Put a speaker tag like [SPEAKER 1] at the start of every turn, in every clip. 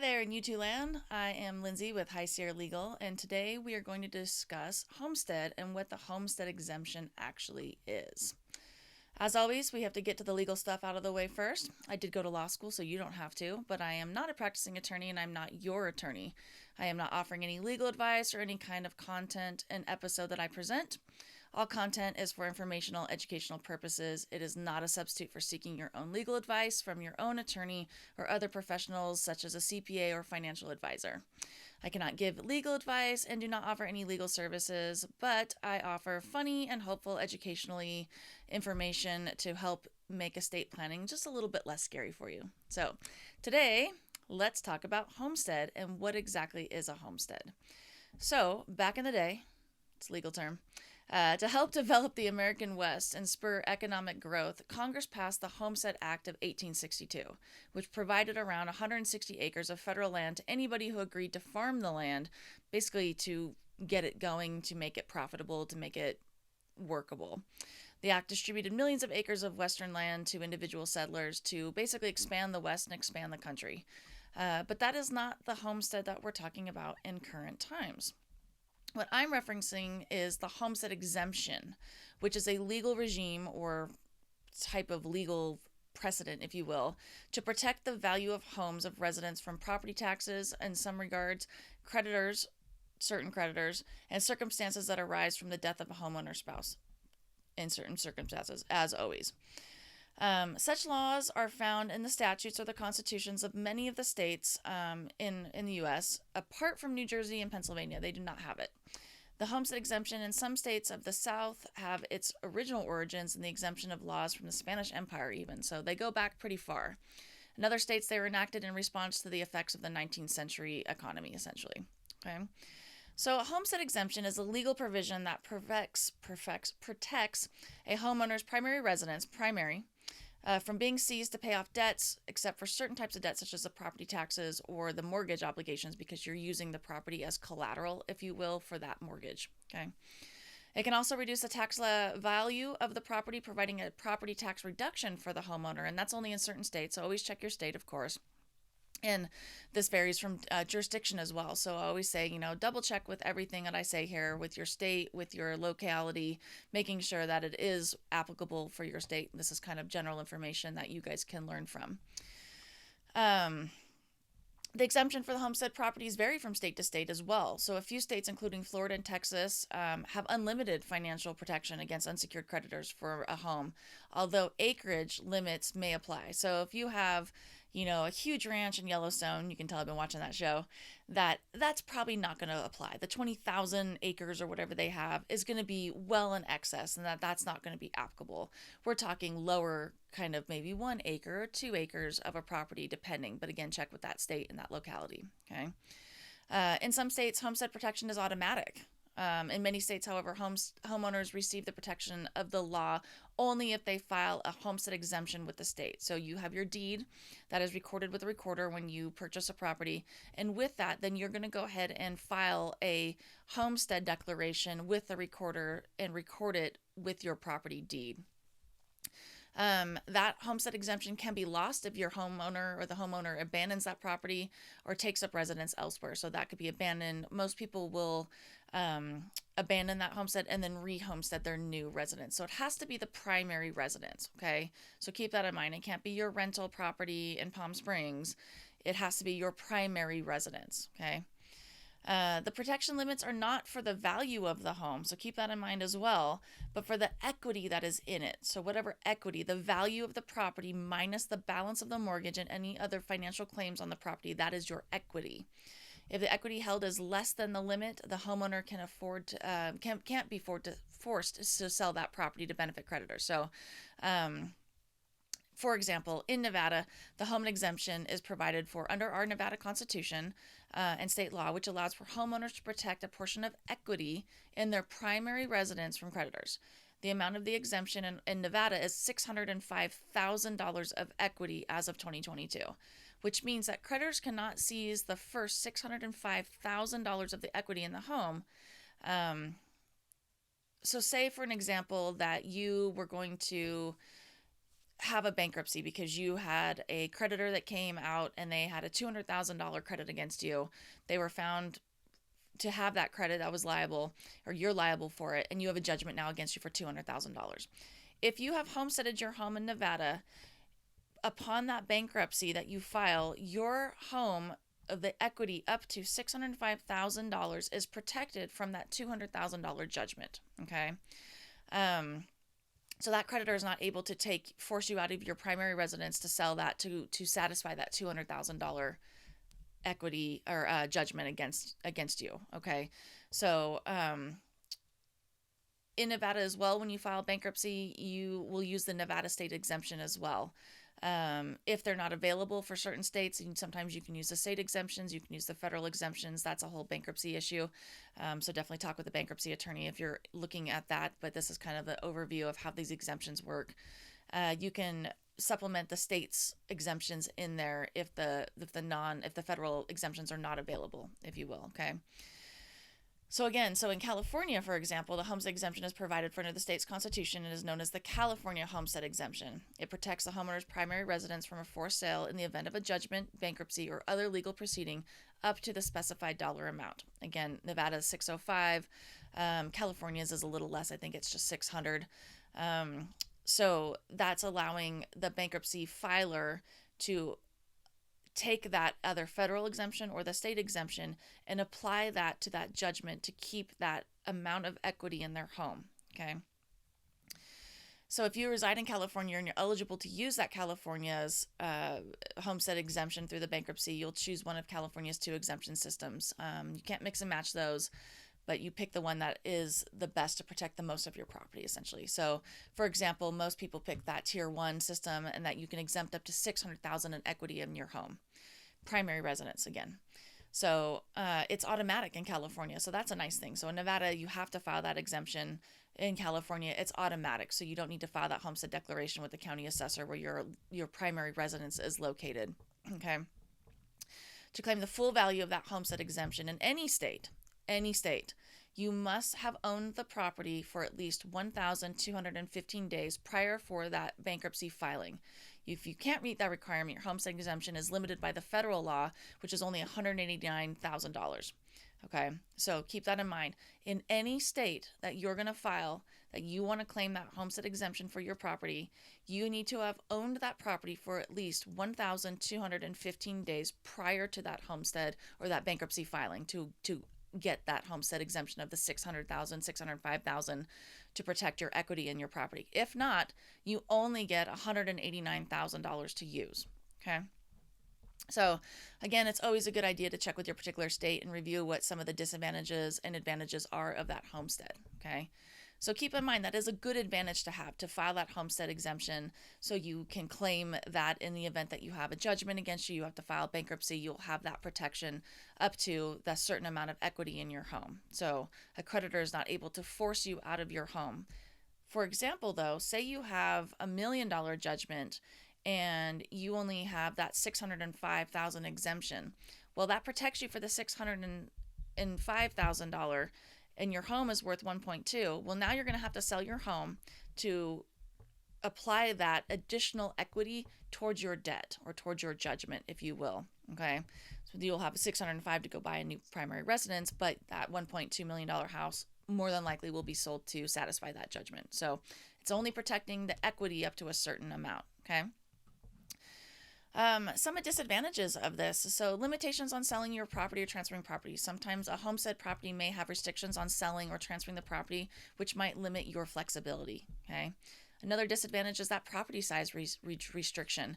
[SPEAKER 1] there in YouTube land. I am Lindsay with High Sierra Legal, and today we are going to discuss homestead and what the homestead exemption actually is. As always, we have to get to the legal stuff out of the way first. I did go to law school, so you don't have to, but I am not a practicing attorney and I'm not your attorney. I am not offering any legal advice or any kind of content and episode that I present. All content is for informational, educational purposes. It is not a substitute for seeking your own legal advice from your own attorney or other professionals such as a CPA or financial advisor. I cannot give legal advice and do not offer any legal services, but I offer funny and helpful educationally information to help make estate planning just a little bit less scary for you. So today, let's talk about homestead and what exactly is a homestead. So back in the day, it's a legal term, to help develop the American West and spur economic growth, Congress passed the Homestead Act of 1862, which provided around 160 acres of federal land to anybody who agreed to farm the land, basically to get it going, to make it profitable, to make it workable. The act distributed millions of acres of Western land to individual settlers to basically expand the West and expand the country. But that is not the homestead that we're talking about in current times. What I'm referencing is the Homestead Exemption, which is a legal regime or type of legal precedent, if you will, to protect the value of homes of residents from property taxes, in some regards, creditors, certain creditors, and circumstances that arise from the death of a homeowner spouse in certain circumstances, as always. Such laws are found in the statutes or the constitutions of many of the states in the U.S. Apart from New Jersey and Pennsylvania, they do not have it. The homestead exemption in some states of the South have its original origins in the exemption of laws from the Spanish Empire even, so they go back pretty far. In other states, they were enacted in response to the effects of the 19th century economy, essentially. Okay. So a homestead exemption is a legal provision that protects a homeowner's primary residence, from being seized to pay off debts, except for certain types of debts, such as the property taxes or the mortgage obligations, because you're using the property as collateral, if you will, for that mortgage. Okay. It can also reduce the tax value of the property, providing a property tax reduction for the homeowner, and that's only in certain states, so always check your state, of course. And this varies from jurisdiction as well. So I always say, double check with everything that I say here, with your state, with your locality, making sure that it is applicable for your state. This is kind of general information that you guys can learn from. The exemption for the homestead properties vary from state to state as well. So a few states, including Florida and Texas, have unlimited financial protection against unsecured creditors for a home, although acreage limits may apply. So if you have a huge ranch in Yellowstone, you can tell I've been watching that show, that's probably not going to apply. The 20,000 acres or whatever they have is going to be well in excess, and that's not going to be applicable. We're talking lower, kind of maybe 1 acre or 2 acres of a property, depending. But again, check with that state and that locality. Okay. In some states, homestead protection is automatic. In many states, however, homeowners receive the protection of the law only if they file a homestead exemption with the state. So you have your deed that is recorded with a recorder when you purchase a property. And with that, then you're going to go ahead and file a homestead declaration with the recorder and record it with your property deed. That homestead exemption can be lost if your homeowner or the homeowner abandons that property or takes up residence elsewhere. So that could be abandoned. Most people will abandon that homestead and then re-homestead their new residence. So it has to be the primary residence, okay? So keep that in mind. It can't be your rental property in Palm Springs. It has to be your primary residence, okay? The protection limits are not for the value of the home, so keep that in mind as well, but for the equity that is in it. So whatever equity, the value of the property minus the balance of the mortgage and any other financial claims on the property, that is your equity. If the equity held is less than the limit, the homeowner can't be forced to sell that property to benefit creditors. So, for example, in Nevada, the home exemption is provided for under our Nevada Constitution and state law, which allows for homeowners to protect a portion of equity in their primary residence from creditors. The amount of the exemption in Nevada is $605,000 of equity as of 2022, which means that creditors cannot seize the first $605,000 of the equity in the home. So say, for an example, that you were going to have a bankruptcy because you had a creditor that came out and they had a $200,000 credit against you. They were found to have that credit that was liable, or you're liable for it, and you have a judgment now against you for $200,000. If you have homesteaded your home in Nevada, upon that bankruptcy that you file, your home of the equity up to $605,000 is protected from that $200,000 judgment. Okay. So that creditor is not able to force you out of your primary residence to sell that to satisfy that $200,000 equity or judgment against you. Okay. So in Nevada as well, when you file bankruptcy, you will use the Nevada state exemption as well. If they're not available for certain states, and sometimes you can use the state exemptions, you can use the federal exemptions. That's a whole bankruptcy issue. So definitely talk with a bankruptcy attorney if you're looking at that. But this is kind of the overview of how these exemptions work. You can supplement the state's exemptions in there if the federal exemptions are not available, if you will. Okay. So in California, for example, the homestead exemption is provided for under the state's constitution and is known as the California Homestead Exemption. It protects the homeowner's primary residence from a forced sale in the event of a judgment, bankruptcy, or other legal proceeding up to the specified dollar amount. Again, Nevada is $605. California's is a little less. I think it's just $600. So that's allowing the bankruptcy filer to take that other federal exemption or the state exemption and apply that to that judgment to keep that amount of equity in their home. Okay. So if you reside in California and you're eligible to use that California's homestead exemption through the bankruptcy, you'll choose one of California's two exemption systems. You can't mix and match those, but you pick the one that is the best to protect the most of your property, essentially. So, for example, most people pick that Tier 1 system, and that you can exempt up to $600,000 in equity in your home. Primary residence, again. So it's automatic in California, so that's a nice thing. So in Nevada, you have to file that exemption. In California, it's automatic, so you don't need to file that homestead declaration with the county assessor where your primary residence is located. Okay. To claim the full value of that homestead exemption in any state, you must have owned the property for at least 1,215 days prior for that bankruptcy filing. If you can't meet that requirement, your homestead exemption is limited by the federal law, which is only $189,000. Okay, so keep that in mind. In any state that you're going to file that you want to claim that homestead exemption for your property, you need to have owned that property for at least 1,215 days prior to that homestead or that bankruptcy filing to get that homestead exemption of the $600,000, $605,000 to protect your equity in your property. If not, you only get $189,000 to use. Okay. So again, it's always a good idea to check with your particular state and review what some of the disadvantages and advantages are of that homestead. Okay. So keep in mind that is a good advantage to have, to file that homestead exemption so you can claim that in the event that you have a judgment against you, you have to file bankruptcy, you'll have that protection up to that certain amount of equity in your home. So a creditor is not able to force you out of your home. For example, though, say you have $1 million judgment and you only have that $605,000 exemption. Well, that protects you for the $605,000 and your home is worth 1.2. Well, now you're going to have to sell your home to apply that additional equity towards your debt or towards your judgment, if you will. Okay. So you'll have a $605 to go buy a new primary residence, but that $1.2 million house more than likely will be sold to satisfy that judgment. So it's only protecting the equity up to a certain amount. Okay. Some disadvantages of this. So limitations on selling your property or transferring property. Sometimes a homestead property may have restrictions on selling or transferring the property, which might limit your flexibility. Okay. Another disadvantage is that property size restriction.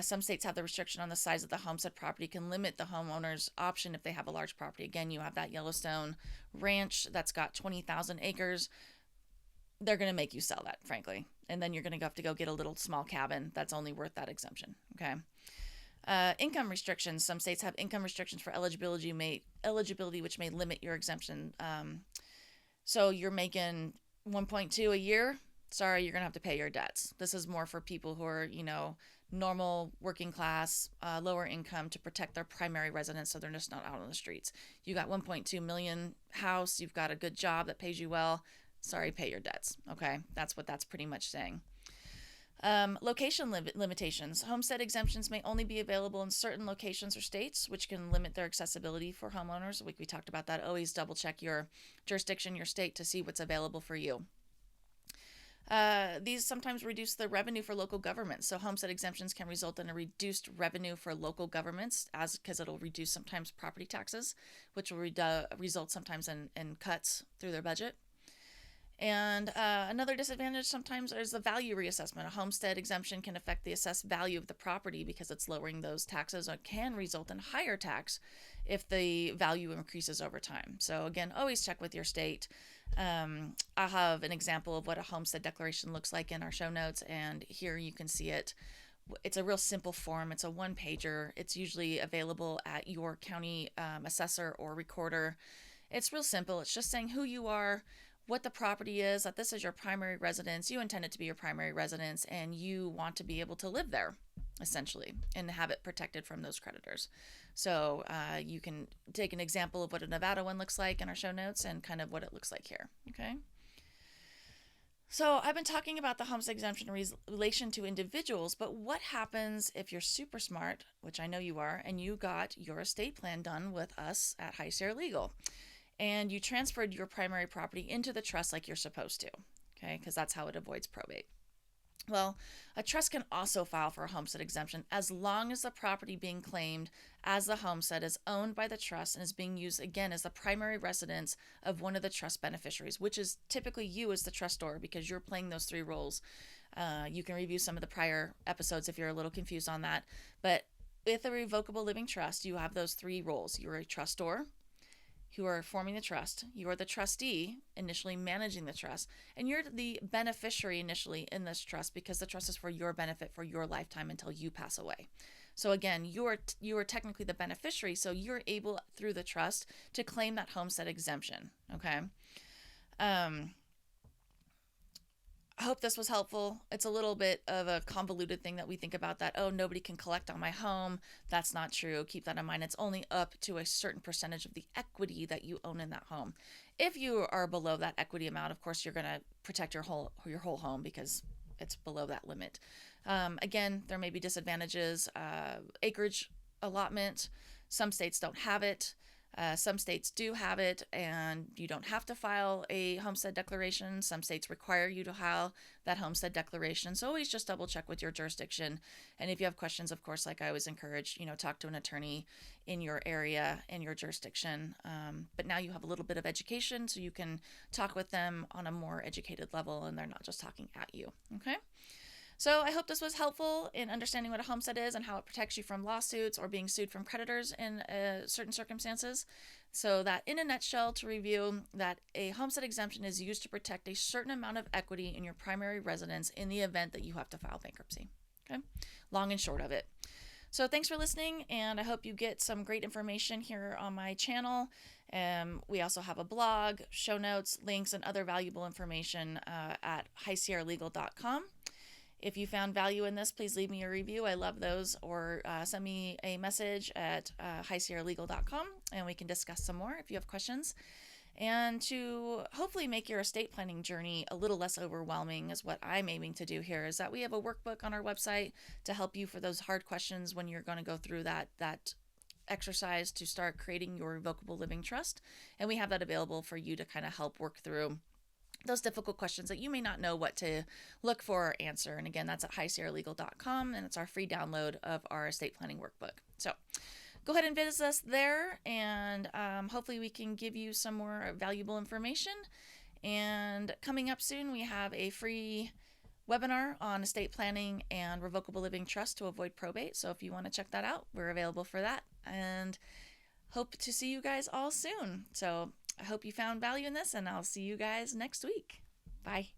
[SPEAKER 1] Some states have the restriction on the size of the homestead property can limit the homeowner's option if they have a large property. Again, you have that Yellowstone ranch that's got 20,000 acres. They're going to make you sell that, frankly. And then you're going to have to go get a little small cabin that's only worth that exemption. Okay. Income restrictions. Some states have income restrictions for eligibility, which may limit your exemption. So you're making 1.2 a year. Sorry, you're going to have to pay your debts. This is more for people who are, normal working class, lower income, to protect their primary residence so they're just not out on the streets. You got 1.2 million house. You've got a good job that pays you well. Sorry, pay your debts. Okay, that's what that's pretty much saying. Location limitations. Homestead exemptions may only be available in certain locations or states, which can limit their accessibility for homeowners. We talked about that. Always double check your jurisdiction, your state, to see what's available for you. These sometimes reduce the revenue for local governments. So homestead exemptions can result in a reduced revenue for local governments, because it'll reduce sometimes property taxes, which will result sometimes in cuts through their budget. And another disadvantage sometimes is the value reassessment. A homestead exemption can affect the assessed value of the property because it's lowering those taxes, or can result in higher tax if the value increases over time. So again, always check with your state. I'll have an example of what a homestead declaration looks like in our show notes, and here you can see it. It's a real simple form. It's a one-pager. It's usually available at your county assessor or recorder. It's real simple. It's just saying who you are, what the property is, that this is your primary residence, you intend it to be your primary residence, and you want to be able to live there, essentially, and have it protected from those creditors. So you can take an example of what a Nevada one looks like in our show notes and kind of what it looks like here, okay? So I've been talking about the homestead exemption in relation to individuals, but what happens if you're super smart, which I know you are, and you got your estate plan done with us at High Sierra Legal, and you transferred your primary property into the trust like you're supposed to, okay? Because that's how it avoids probate. Well, a trust can also file for a homestead exemption as long as the property being claimed as the homestead is owned by the trust and is being used again as the primary residence of one of the trust beneficiaries, which is typically you as the trustor, because you're playing those three roles. You can review some of the prior episodes if you're a little confused on that. But with a revocable living trust, you have those three roles. You're a trustor, who are forming the trust, you are the trustee, initially managing the trust, and you're the beneficiary initially in this trust, because the trust is for your benefit for your lifetime until you pass away. So again, you are technically the beneficiary, so you're able through the trust to claim that homestead exemption, okay? I hope this was helpful. It's a little bit of a convoluted thing that we think about, that, oh, nobody can collect on my home. That's not true. Keep that in mind. It's only up to a certain percentage of the equity that you own in that home. If you are below that equity amount, of course, you're going to protect your whole home because it's below that limit. Again, there may be disadvantages. Acreage allotment. Some states don't have it. Some states do have it, and you don't have to file a homestead declaration. Some states require you to file that homestead declaration. So always just double check with your jurisdiction. And if you have questions, of course, like I always encourage, talk to an attorney in your area, in your jurisdiction. But now you have a little bit of education, so you can talk with them on a more educated level, and they're not just talking at you. Okay? So I hope this was helpful in understanding what a homestead is and how it protects you from lawsuits or being sued from creditors in certain circumstances. So that in a nutshell, to review, that a homestead exemption is used to protect a certain amount of equity in your primary residence in the event that you have to file bankruptcy. Okay, long and short of it. So thanks for listening, and I hope you get some great information here on my channel. We also have a blog, show notes, links, and other valuable information at highsierralegal.com. If you found value in this, please leave me a review. I love those. Or send me a message at highsierralegal.com, and we can discuss some more if you have questions. And to hopefully make your estate planning journey a little less overwhelming, is what I'm aiming to do here, is that we have a workbook on our website to help you for those hard questions when you're going to go through that exercise to start creating your revocable living trust. And we have that available for you to kind of help work through those difficult questions that you may not know what to look for or answer. And again, that's at highsierralegal.com, and it's our free download of our estate planning workbook. So go ahead and visit us there, and hopefully we can give you some more valuable information. And coming up soon, we have a free webinar on estate planning and revocable living trust to avoid probate. So if you want to check that out, we're available for that, and hope to see you guys all soon. So I hope you found value in this, and I'll see you guys next week. Bye.